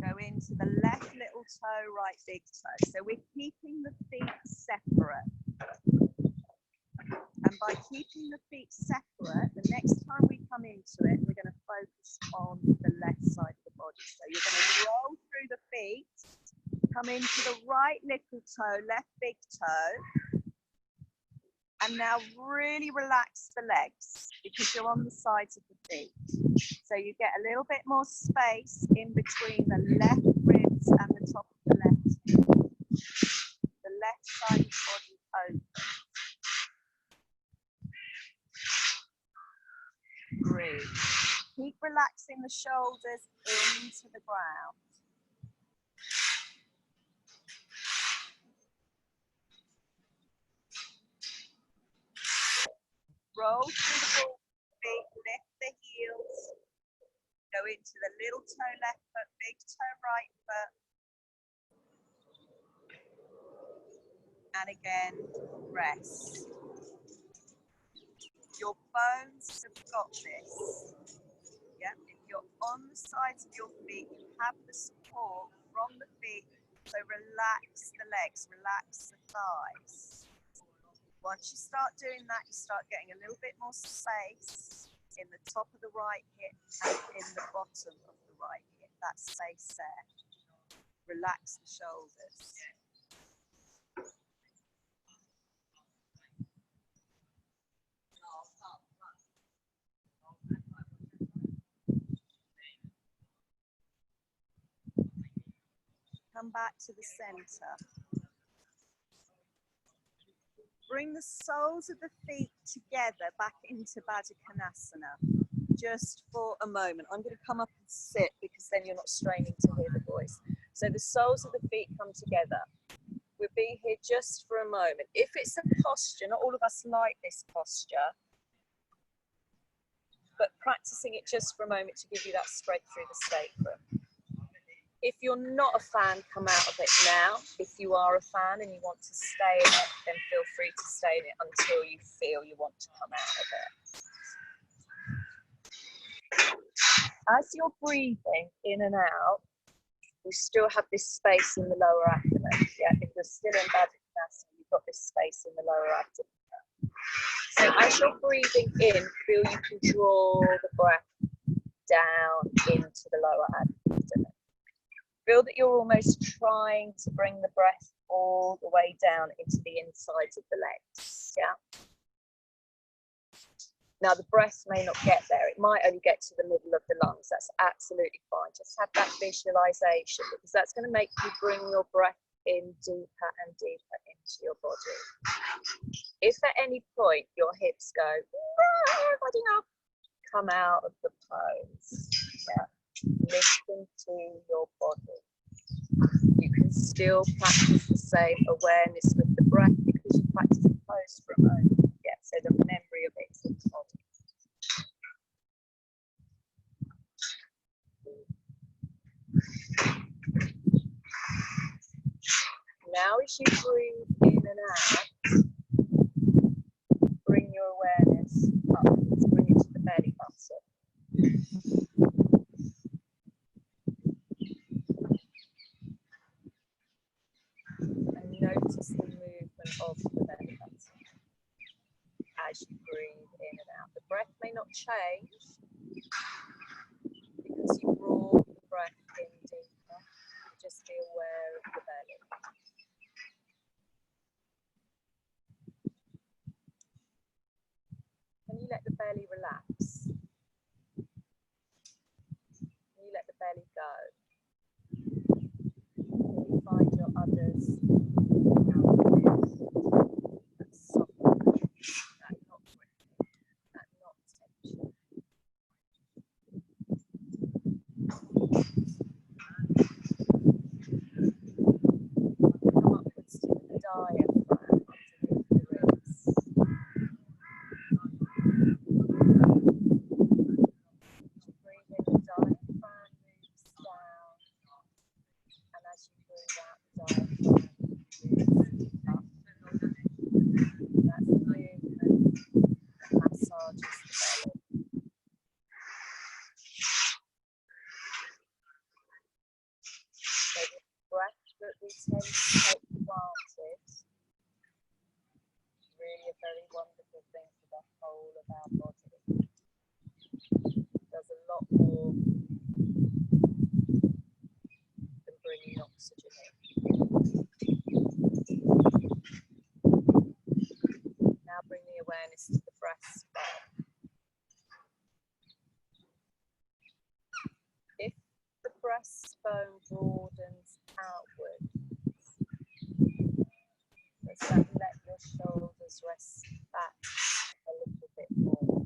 Go into the left little toe, right big toe. So we're keeping the feet separate. And by keeping the feet separate, the next time we come into it, we're going to focus on the left side of the body. So you're going to roll through the feet, come into the right little toe, left big toe. And now really relax the legs because you're on the sides of the feet. So you get a little bit more space in between the left ribs and the top of the left hip. The left side of the body open. Breathe. Keep relaxing the shoulders into the ground. Roll through the ball feet, lift the heels. Go into the little toe left foot, big toe right foot. and again, rest. Your bones have got this. Yeah, if you're on the sides of your feet, you have the support from the feet, so relax the legs, relax the thighs. Once you start doing that, you start getting a little bit more space in the top of the right hip and in the bottom of the right hip, that space there. Relax the shoulders. Come back to the center. Bring the soles of the feet together back into Baddha Konasana. Just for a moment. I'm going to come up and sit because then you're not straining to hear the voice. So the soles of the feet come together. We'll be here just for a moment. If it's a posture, not all of us like this posture, but practicing it just for a moment to give you that straight through the sacrum. If you're not a fan, come out of it now. If you are a fan and you want to stay in it, then feel free to stay in it until you feel you want to come out of it. As you're breathing in and out, you still have this space in the lower abdomen. Yeah, if you're still in Baddha Konasana, you've got this space in the lower abdomen. So as you're breathing in, feel you can draw the breath down into the lower abdomen. Feel that you're almost trying to bring the breath all the way down into the insides of the legs. Yeah. Now the breath may not get there. It might only get to the middle of the lungs. That's absolutely fine. Just have that visualization because that's going to make you bring your breath in deeper and deeper into your body. If at any point your hips go, come out of the pose. Yeah. Listen to your body. You can still practice the same awareness with the breath because you practice the pose for a moment. Yeah, so the memory of it is in the body. Now as you breathe in and out, bring your awareness up. Bring it to the belly button. And notice the movement of the belly button as you breathe in and out. The breath may not change because you brought the breath in deeper. Just be aware of the belly. Can you let the belly relax? Can you let the belly go? Can you find your others that softness, that not gripping, that not tension? Come upwards to the diaphragm underneath the ribs. Breathe in, the diaphragm moves down, and as you breathe out, the diaphragm moves up. That's the movement that massages the belly. So the breath that we tend to take for granted is really a very wonderful thing for the whole of our body. It does a lot more than bringing oxygen in. Now bring the awareness to the breastbone. If the breastbone broadens outward, does that let your shoulders rest back a little bit more?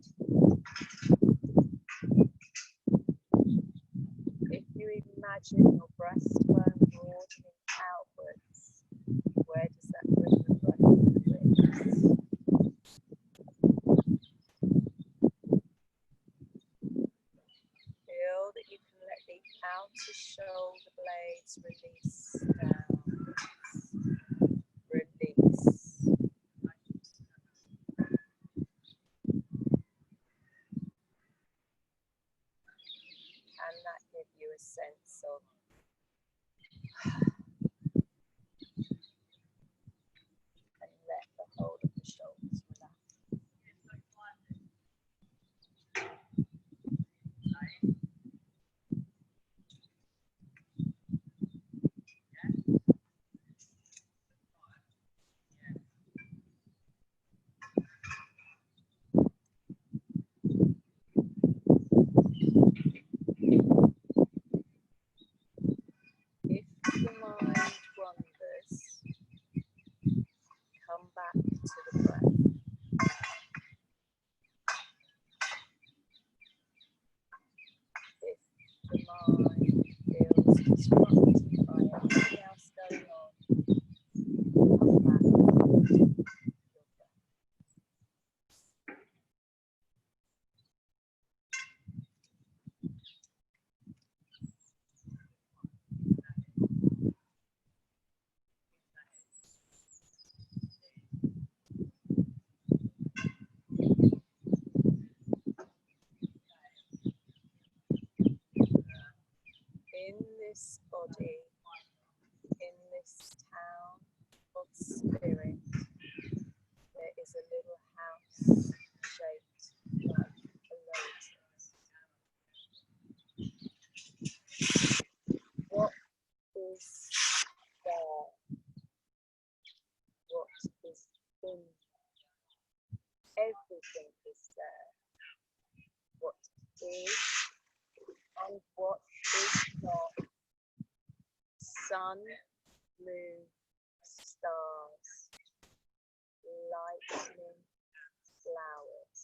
If you imagine your breastbone broadening outwards, where does that bring the breath to the ribs? Feel that you can let the outer shoulder blades release down. Release. on. And let the whole of the shoulders relax. If the mind wanders, come back to the breath. If the mind feels distracted by everything else going on, come back to your breath. In this body, in this town of spirit, there is a little house shaped like a lotus. What is there? What is in there? Everything is there. What is and what is not. Sun, moon, stars, lightning, flowers,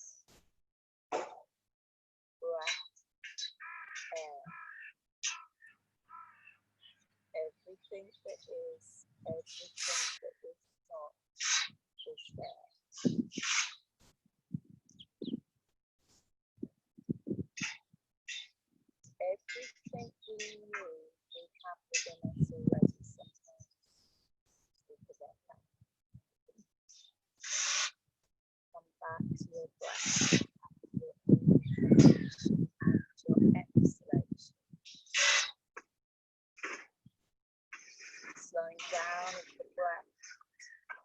breath, air. Everything that is, everything that is not, is there. Everything we knew we have within us already sometimes. We forget that. Come back to your breath, your inhalation and your exhalation. Slowing down with the breath,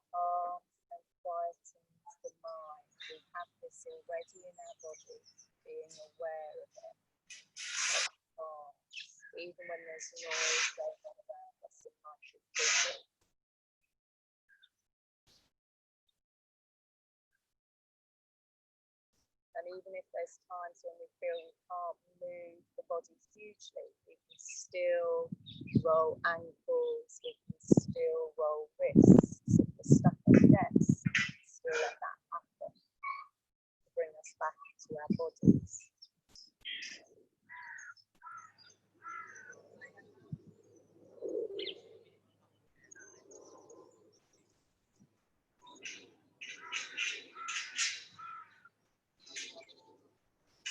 calms and quietens the mind. We have this already in our body, being aware of it. Even when there's noise going on around us, it might be busy. And even if there's times when we feel we can't move the body hugely, we can still roll ankles, we can still roll wrists. If we're stuck at the desk, still let that happen to bring us back to our bodies.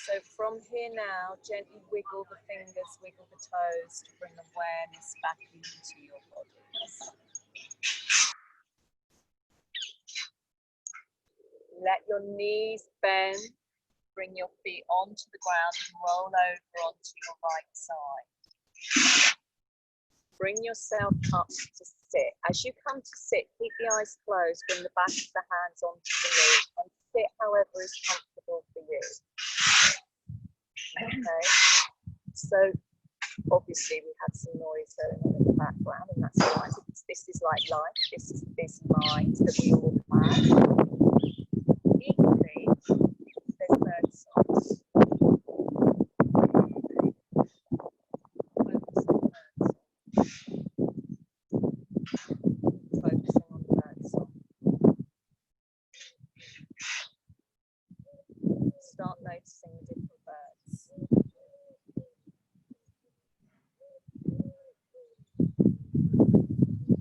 So from here now, gently wiggle the fingers, wiggle the toes to bring awareness back into your bodies. Let your knees bend, bring your feet onto the ground and roll over onto your right side. Bring yourself up to sit. As you come to sit, keep the eyes closed, bring the back of the hands onto the knees and sit however is comfortable for you. Okay, so obviously we have some noise going on in the background, and that's fine. This is like life, this is this mind that we all have. Equally, there's bird songs. Focusing on the bird song. Start noticing the different birds.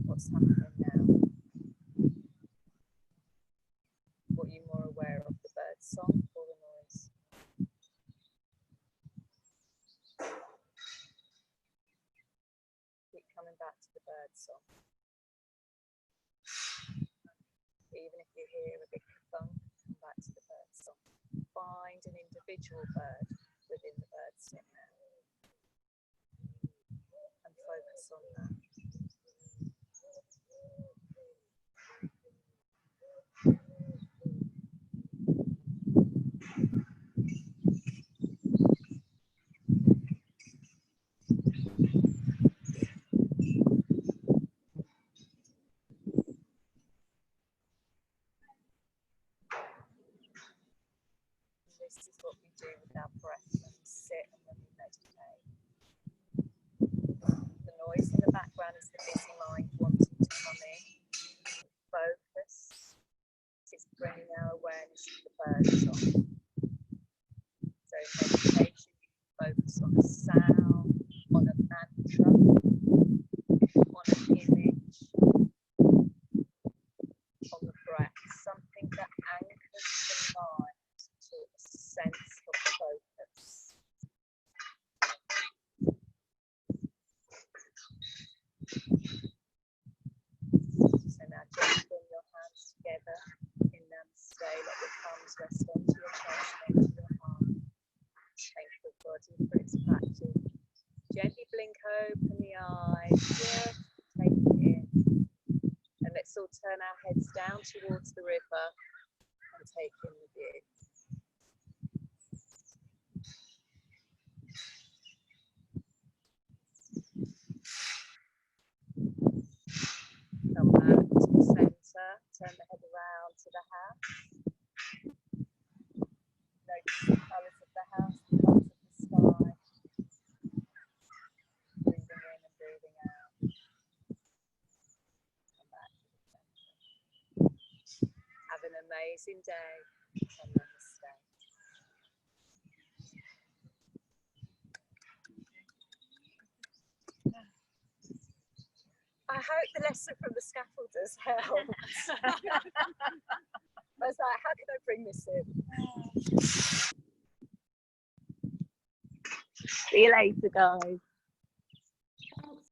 What's happening now? What are you more aware of, the bird song or the noise? Keep coming back to the bird song. Even if you hear a big thunk, come back to the bird song. Find an individual bird within the bird song now. this is what we do with our breath when we sit and when we meditate. The noise in the background is the busy mind wanting to come in. Focus is bringing our awareness to the birds on. So in meditation, you can focus on a sound, on a mantra, on an image, on the breath, something that anchors the mind to a sense of focus. So now just bring your hands together in Namaste. Let your palms rest onto your chest, onto your heart. Thank the body for its practice. Gently blink open the eyes, just take it in. And let's all turn our heads down towards the river and take in the view. Come back to the centre, turn the head around to the house. Notice the colours of the house, the colours of the sky. Breathing in and breathing out. Come back to the centre. Have an amazing day and namaste. I hope the lesson from the scaffolders helps. I was like, how can I bring this in? See you later, guys.